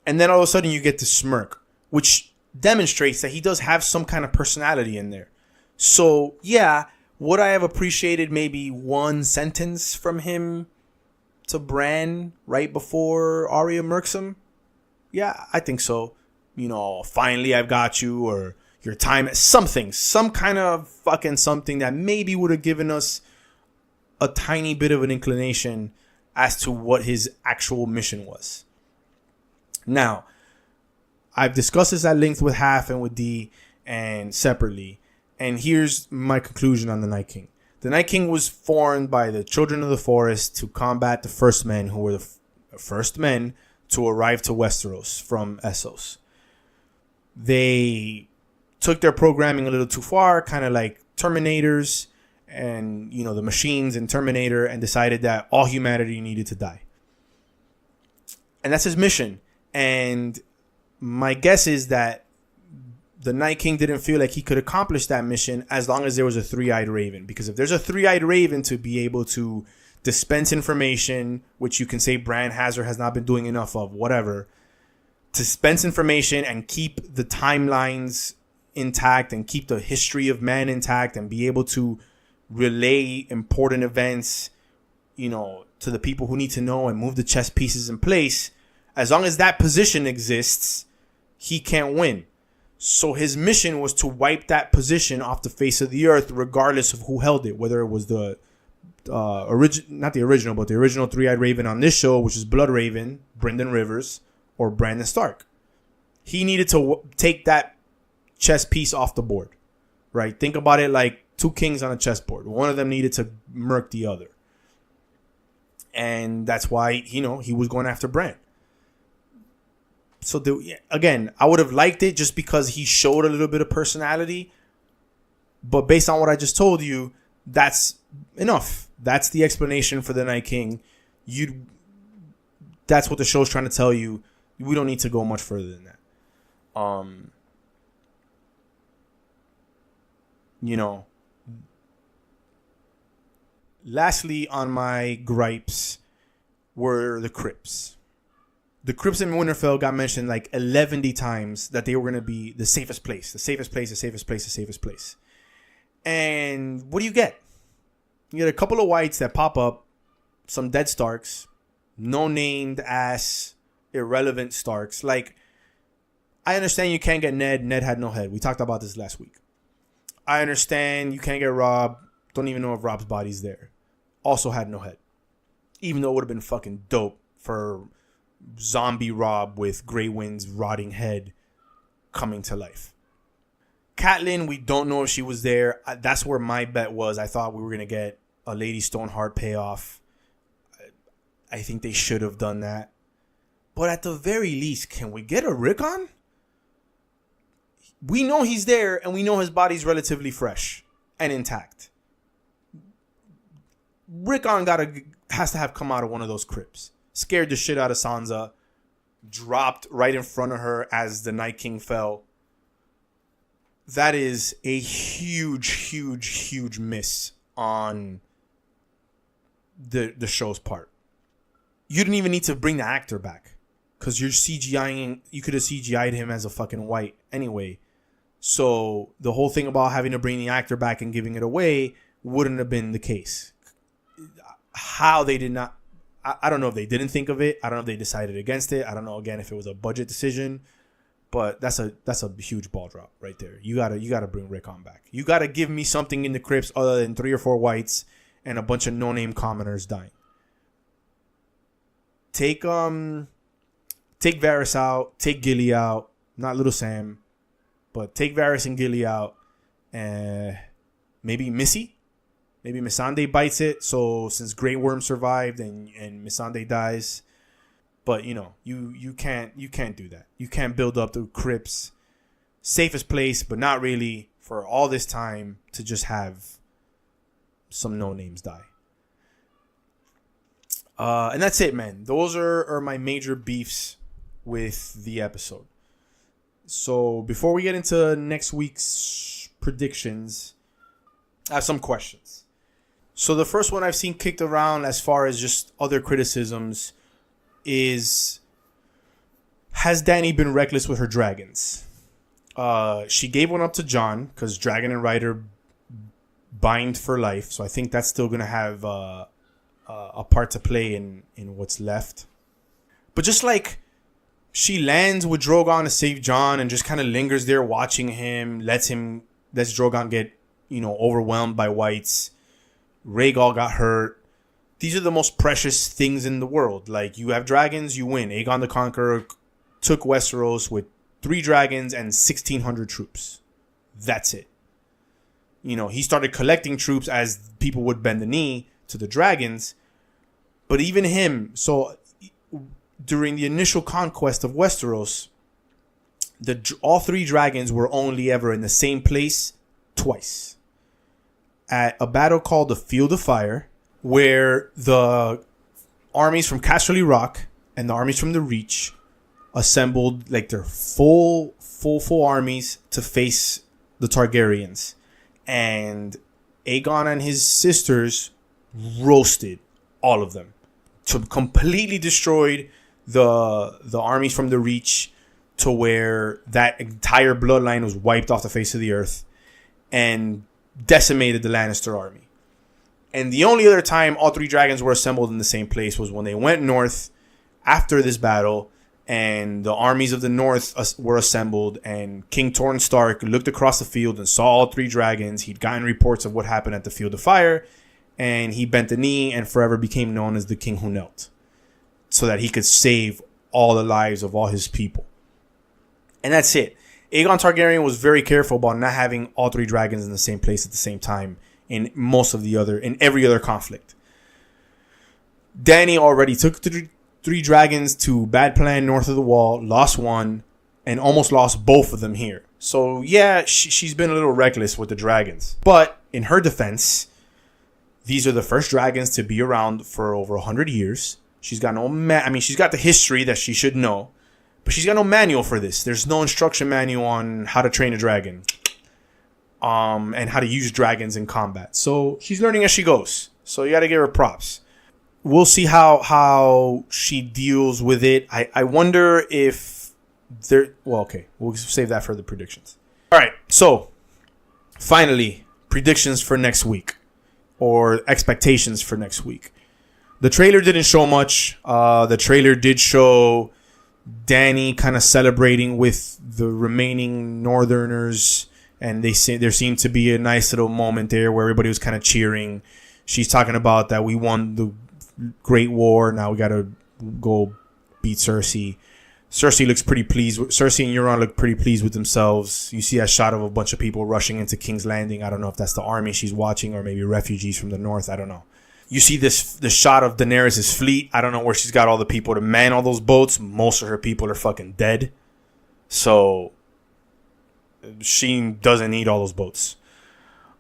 And then all of a sudden you get the smirk, which demonstrates that he does have some kind of personality in there. So, yeah, would I have appreciated maybe one sentence from him to Bran right before Arya murks him? Yeah, I think so. Finally I've got you, or your time, something, some kind of fucking something that maybe would have given us a tiny bit of an inclination as to what his actual mission was. Now, I've discussed this at length with Half and with D and separately. And here's my conclusion on the Night King. The Night King was formed by the Children of the Forest to combat the First Men, who were the first men to arrive to Westeros from Essos. They took their programming a little too far, kind of like Terminators and the machines in Terminator, and decided that all humanity needed to die. And that's his mission. And my guess is that the Night King didn't feel like he could accomplish that mission as long as there was a 3-eyed raven. Because if there's a 3-eyed raven to be able to dispense information, which you can say Bran has or has not been doing enough of, whatever, dispense information and keep the timelines intact and keep the history of man intact and be able to relay important events, to the people who need to know and move the chess pieces in place. As long as that position exists, he can't win. So his mission was to wipe that position off the face of the earth, regardless of who held it, whether it was the not the original, but the original 3-eyed raven on this show, which is Blood Raven, Brynden Rivers, or Brandon Stark. He needed to take that chess piece off the board, right? Think about it like 2 kings on a chessboard. One of them needed to murk the other. And that's why, he was going after Bran. So, again, I would have liked it just because he showed a little bit of personality. But based on what I just told you, that's enough. That's the explanation for the Night King. That's what the show's trying to tell you. We don't need to go much further than that. Lastly, on my gripes were the crypts. The crypts in Winterfell got mentioned like 11 times that they were going to be the safest place, the safest place, the safest place, the safest place. And what do you get? You get a couple of whites that pop up, some dead Starks, no named ass, irrelevant Starks. Like, I understand you can't get Ned. Ned had no head. We talked about this last week. I understand you can't get Robb. Don't even know if Robb's body's there. Also had no head. Even though it would have been fucking dope for zombie Robb with Grey Wind's rotting head coming to life. Catelyn, we don't know if she was there. That's where my bet was. I thought we were going to get a Lady Stoneheart payoff. I think they should have done that. But at the very least, can we get a Rickon? We know he's there, and we know his body's relatively fresh and intact. Rickon has to have come out of one of those crypts. Scared the shit out of Sansa. Dropped right in front of her as the Night King fell. That is a huge miss on the show's part. You didn't even need to bring the actor back, because you're CGIing. You could have CGI'd him as a fucking white anyway. So the whole thing about having to bring the actor back and giving it away wouldn't have been the case. How they did not, I don't know if they didn't think of it. I don't know if they decided against it. I don't know, again, if it was a budget decision. But that's a huge ball drop right there. You gotta bring Rickon back. You gotta give me something in the crypts other than 3 or 4 whites and a bunch of no-name commoners dying. Take Varys out, take Gilly out, not Little Sam, but take Varys and Gilly out, and maybe Missy. Maybe Missandei bites it. So since Grey Worm survived and Missandei dies, but you can't do that. You can't build up the crypts, safest place, but not really, for all this time to just have some no names die. And that's it, man. Those are my major beefs with the episode. So before we get into next week's predictions, I have some questions. So the first one I've seen kicked around as far as just other criticisms is, has Dany been reckless with her dragons? She gave one up to Jon because Dragon and Ryder bind for life. So I think that's still going to have a part to play in what's left. But just like she lands with Drogon to save Jon and just kind of lingers there watching him, lets Drogon get, overwhelmed by whites. Rhaegal got hurt. These are the most precious things in the world. Like, you have dragons, you win. Aegon the Conqueror took Westeros with 3 dragons and 1,600 troops. That's it. He started collecting troops as people would bend the knee to the dragons. But even him, so during the initial conquest of Westeros, all 3 dragons were only ever in the same place twice. At a battle called the Field of Fire, where the armies from Casterly Rock and the armies from the Reach assembled like their full armies to face the Targaryens. And Aegon and his sisters roasted all of them. Completely destroyed the armies from the Reach, to where that entire bloodline was wiped off the face of the earth and decimated the Lannister army. And the only other time all 3 dragons were assembled in the same place was when they went north after this battle, and the armies of the north were assembled, and King Torrhen Stark looked across the field and saw all 3 dragons. He'd gotten reports of what happened at the Field of Fire, and he bent the knee and forever became known as the King Who Knelt, so that he could save all the lives of all his people. And that's it. Aegon Targaryen was very careful about not having all 3 dragons in the same place at the same time in every other conflict. Dany already took 3 dragons to Bad Plan north of the Wall, lost 1, and almost lost both of them here. So yeah, she's been a little reckless with the dragons. But in her defense, these are the first dragons to be around for over 100 years. She's got she's got the history that she should know. But she's got no manual for this. There's no instruction manual on how to train a dragon. And how to use dragons in combat. So she's learning as she goes. So you got to give her props. We'll see how she deals with it. I wonder if there... Well, okay. We'll save that for the predictions. All right. So, finally, predictions for next week. Or expectations for next week. The trailer didn't show much. The trailer did show Dany kind of celebrating with the remaining Northerners, and there seemed to be a nice little moment there where everybody was kind of cheering. She's talking about that we won the Great War, now we got to go beat Cersei. Cersei looks pretty pleased. Cersei and Euron look pretty pleased with themselves. You see a shot of a bunch of people rushing into King's Landing. I don't know if that's the army she's watching or maybe refugees from the north. I don't know. You see the shot of Daenerys' fleet. I don't know where she's got all the people to man all those boats. Most of her people are fucking dead. So she doesn't need all those boats.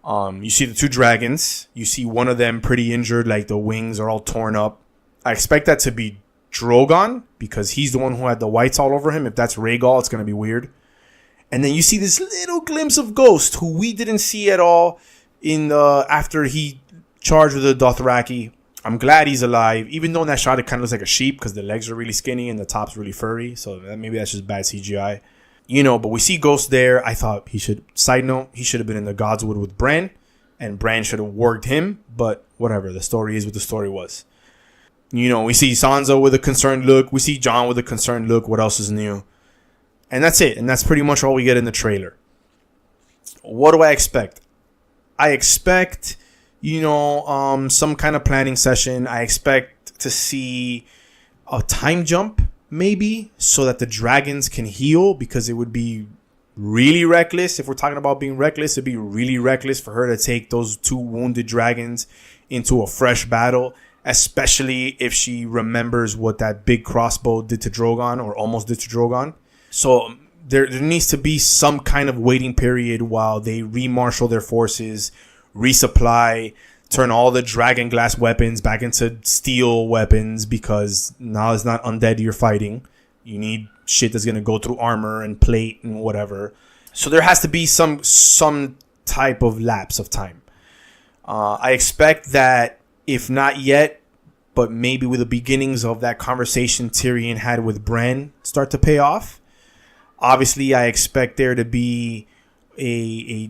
You see the 2 dragons. You see one of them pretty injured, like the wings are all torn up. I expect that to be Drogon because he's the one who had the whites all over him. If that's Rhaegal, it's going to be weird. And then you see this little glimpse of Ghost, who we didn't see at all in after he charged with the Dothraki. I'm glad he's alive, even though in that shot it kind of looks like a sheep because the legs are really skinny and the top's really furry. So maybe that's just bad CGI. But we see Ghost there. I thought he should, side note, he should have been in the Godswood with Bran, and Bran should have worked him, but whatever. The story is what the story was. We see Sansa with a concerned look. We see Jon with a concerned look. What else is new? And that's it. And that's pretty much all we get in the trailer. What do I expect? I expect, some kind of planning session. I expect to see a time jump, maybe, so that the dragons can heal, because it would be really reckless. If we're talking about being reckless, it'd be really reckless for her to take those 2 wounded dragons into a fresh battle, especially if she remembers what that big crossbow did to Drogon, or almost did to Drogon. So there needs to be some kind of waiting period while they remarshal their forces, resupply, turn all the dragon glass weapons back into steel weapons, because now it's not undead you're fighting. You need shit that's going to go through armor and plate and whatever. So there has to be some type of lapse of time. I expect that, if not yet, but maybe with the beginnings of that conversation Tyrion had with Bran start to pay off. Obviously, I expect there to be a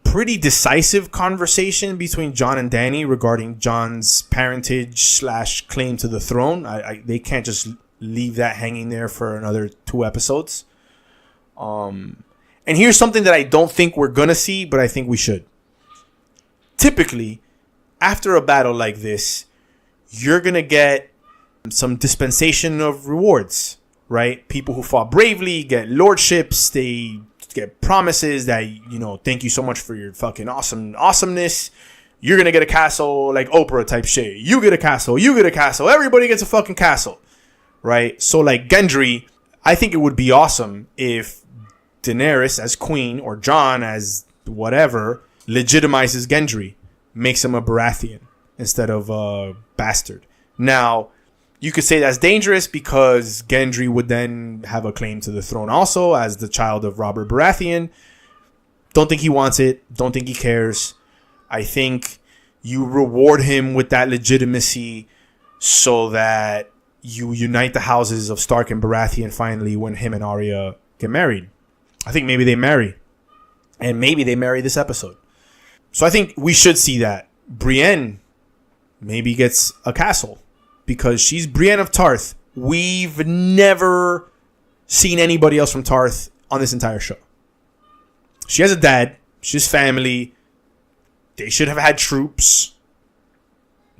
pretty decisive conversation between Jon and Dany regarding Jon's parentage / claim to the throne. They can't just leave that hanging there for another 2 episodes. And here's something that I don't think we're going to see, but I think we should. Typically, after a battle like this, you're going to get some dispensation of rewards, right? People who fought bravely get lordships. They get promises that, thank you so much for your fucking awesomeness. You're going to get a castle, like Oprah type shit. You get a castle. Everybody gets a fucking castle, right? So like Gendry, I think it would be awesome if Daenerys as queen, or Jon as whatever, legitimizes Gendry, makes him a Baratheon instead of a bastard. Now, you could say that's dangerous because Gendry would then have a claim to the throne also as the child of Robert Baratheon. Don't think he wants it. Don't think he cares. I think you reward him with that legitimacy so that you unite the houses of Stark and Baratheon finally when him and Arya get married. I think maybe they marry. And maybe they marry this episode. So I think we should see that. Brienne maybe gets a castle because she's Brienne of Tarth. We've never seen anybody else from Tarth on this entire show. She has a dad. She has family. They should have had troops.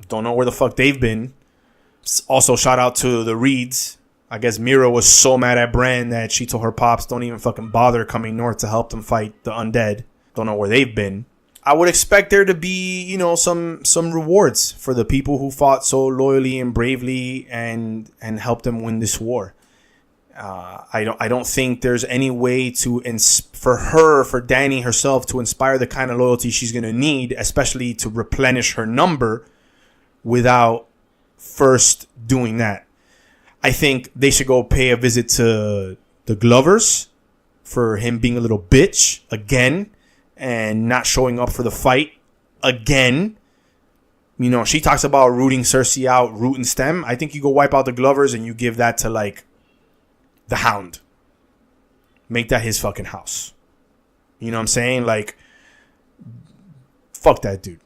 Don't know where the fuck they've been. Also, shout out to the Reeds. I guess Mira was so mad at Bran that she told her pops, don't even fucking bother coming north to help them fight the undead. Don't know where they've been. I would expect there to be, some rewards for the people who fought so loyally and bravely and helped them win this war. I don't think there's any way for Dany herself to inspire the kind of loyalty she's going to need, especially to replenish her number, without first doing that. I think they should go pay a visit to the Glovers for him being a little bitch again and not showing up for the fight again. She talks about rooting Cersei out, root and stem. I think you go wipe out the Glovers and you give that to the Hound. Make that his fucking house. You know what I'm saying? Fuck that dude.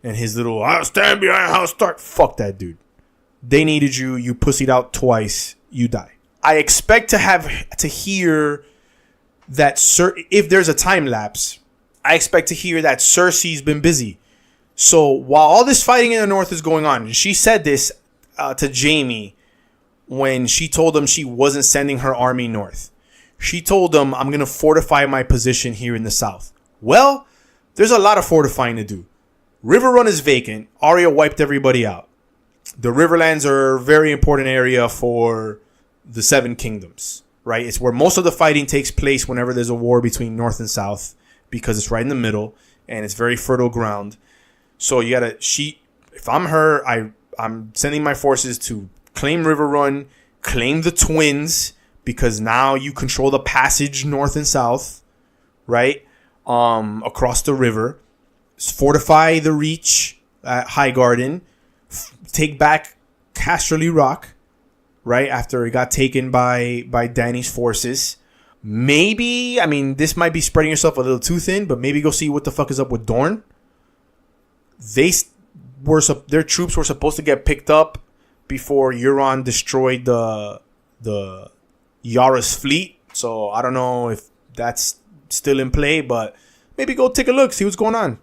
And his little, I'll stand behind House Stark. Fuck that dude. They needed you. You pussied out twice. You die. I expect to hear that if there's a time lapse, I expect to hear that Cersei's been busy. So while all this fighting in the north is going on, and she said this to Jaime when she told him she wasn't sending her army north. She told him, I'm going to fortify my position here in the south. Well, there's a lot of fortifying to do. River Run is vacant. Arya wiped everybody out. The Riverlands are a very important area for the Seven Kingdoms, right? It's where most of the fighting takes place whenever there's a war between North and South, because it's right in the middle and it's very fertile ground. So you gotta, if I'm her, I'm sending my forces to claim River Run, claim the Twins, because now you control the passage north and south, right? Across the river. Fortify the Reach at Highgarden. Take back Casterly Rock, right? After it got taken by Dany's forces. Maybe, I mean, this might be spreading yourself a little too thin, but maybe go see what the fuck is up with Dorne. Their troops were supposed to get picked up before Euron destroyed the Yara's fleet. So I don't know if that's still in play, but maybe go take a look, see what's going on.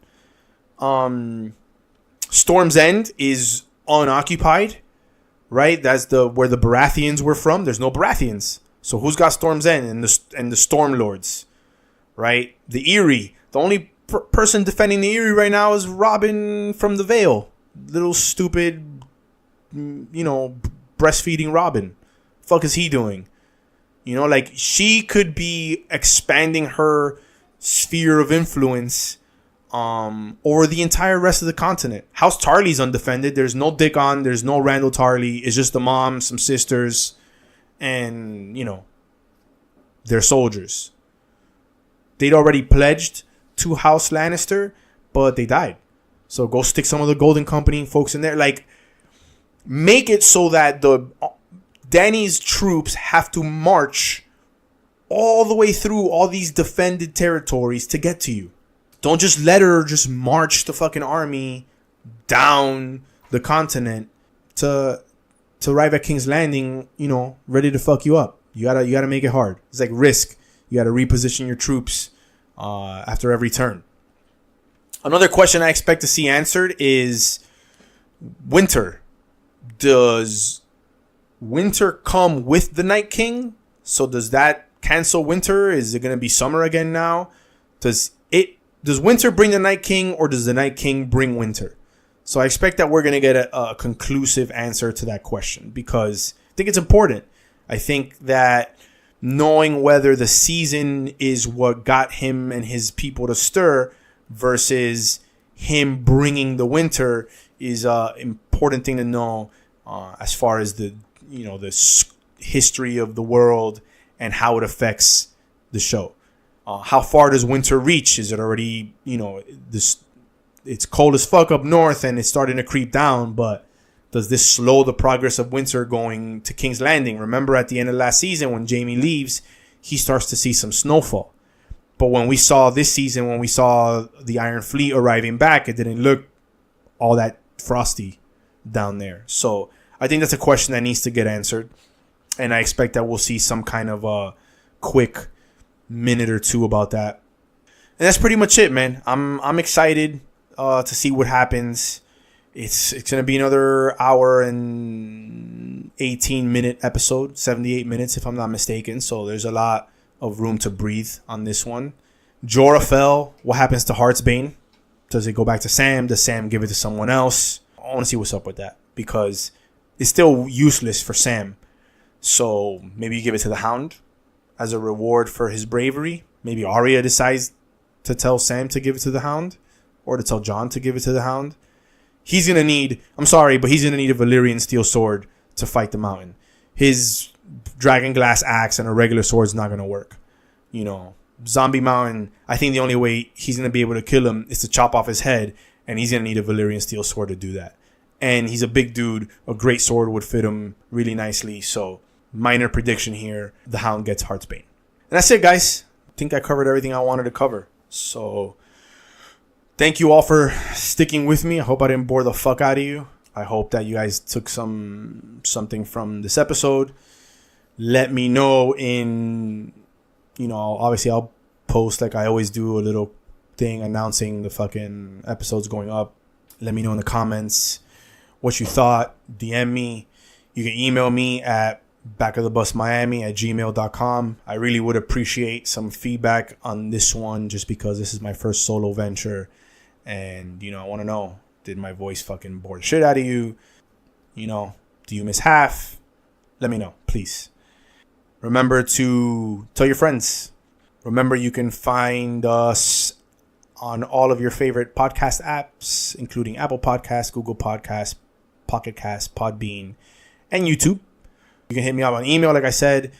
Storm's End is unoccupied, right? That's where the Baratheons were from. There's no Baratheons. So who's got Storm's End and the Storm Lords, right? The Eyrie. The only person defending the Eyrie right now is Robin from the Vale. Little stupid, breastfeeding Robin. Fuck is he doing? Like, she could be expanding her sphere of influence over the entire rest of the continent. House Tarly's undefended. There's no Dickon. There's no Randall Tarly. It's just the mom, some sisters, and, their soldiers. They'd already pledged to House Lannister, but they died. So go stick some of the Golden Company folks in there. Like, make it so that Dany's troops have to march all the way through all these defended territories to get to you. Don't just let her just march the fucking army down the continent to arrive at King's Landing, ready to fuck you up. You gotta make it hard. It's like Risk. You gotta reposition your troops after every turn. Another question I expect to see answered is winter. Does winter come with the Night King? So does that cancel winter? Is it going to be summer again now? Does winter bring the Night King, or does the Night King bring winter? So I expect that we're going to get a conclusive answer to that question, because I think it's important. I think that knowing whether the season is what got him and his people to stir versus him bringing the winter is an important thing to know as far as the history of the world and how it affects the show. How far does winter reach? Is it already, it's cold as fuck up north and it's starting to creep down, but does this slow the progress of winter going to King's Landing? Remember at the end of last season when Jaime leaves, he starts to see some snowfall. But when we saw this season, when we saw the Iron Fleet arriving back, it didn't look all that frosty down there. So I think that's a question that needs to get answered. And I expect that we'll see some kind of a quick minute or two about that. And that's pretty much it, man. I'm excited to see what happens. It's going to be another hour and 18-minute episode, 78 minutes if I'm not mistaken. So there's a lot of room to breathe on this one. Jorah fell. What happens to Heartsbane? Does it go back to Sam? Does Sam give it to someone else? I want to see what's up with that, because it's still useless for Sam. So maybe you give it to the Hound as a reward for his bravery. Maybe Arya decides to tell Sam to give it to the Hound, or to tell Jon to give it to the Hound. He's going to need, I'm sorry, but he's going to need a Valyrian steel sword to fight the Mountain. His dragon glass axe and a regular sword is not going to work. Zombie Mountain, I think the only way he's going to be able to kill him is to chop off his head, and he's going to need a Valyrian steel sword to do that. And he's a big dude. A great sword would fit him really nicely. So, minor prediction here, the Hound gets Heartsbane. And that's it, guys. I think I covered everything I wanted to cover. So, thank you all for sticking with me. I hope I didn't bore the fuck out of you. I hope that you guys took something from this episode. Let me know in, obviously I'll post like I always do, a little thing announcing the fucking episodes going up. Let me know in the comments what you thought. DM me. You can email me at backofthebusmiami@gmail.com. I really would appreciate some feedback on this one, just because this is my first solo venture And, I want to know, did my voice fucking bore the shit out of you? Do you miss half? Let me know, please. Remember to tell your friends. Remember, you can find us on all of your favorite podcast apps, including Apple Podcasts, Google Podcasts, Pocket Casts, Podbean, and YouTube. You can hit me up on email, like I said.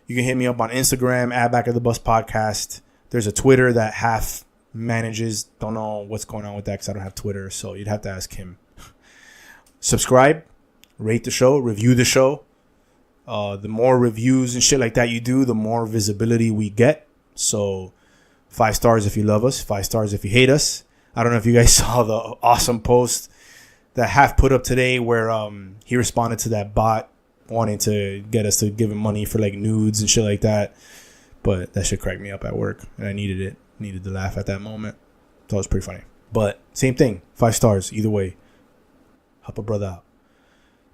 You can hit me up on Instagram, at Back of the Bus Podcast. There's a Twitter that half manages. Don't know what's going on with that because I don't have Twitter, so you'd have to ask him. Subscribe, rate the show, review the show. The more reviews and shit like that you do, the more visibility we get. So 5 stars if you love us, 5 stars if you hate us. I don't know if you guys saw the awesome post that Half put up today where he responded to that bot wanting to get us to give him money for like nudes and shit like that. But that shit cracked me up at work, and I needed it. Needed to laugh at that moment. So it was pretty funny. But same thing, 5 stars either way. Help a brother out.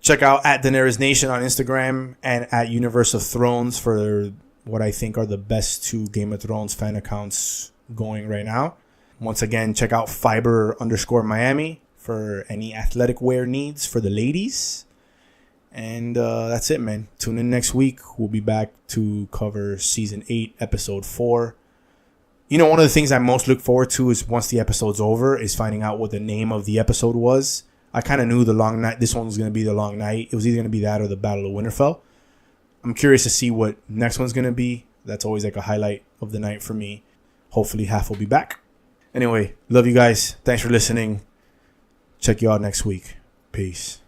Check out at Daenerys Nation on Instagram and at Universe of Thrones for what I think are the best 2 Game of Thrones fan accounts going right now. Once again, check out Fiber_Miami for any athletic wear needs for the ladies. And that's it, man. Tune in next week. We'll be back to cover Season 8, Episode 4. One of the things I most look forward to is once the episode's over is finding out what the name of the episode was. I kind of knew the long night. This one was going to be the long night. It was either going to be that or the Battle of Winterfell. I'm curious to see what next one's going to be. That's always like a highlight of the night for me. Hopefully Half will be back. Anyway, love you guys. Thanks for listening. Check you out next week. Peace.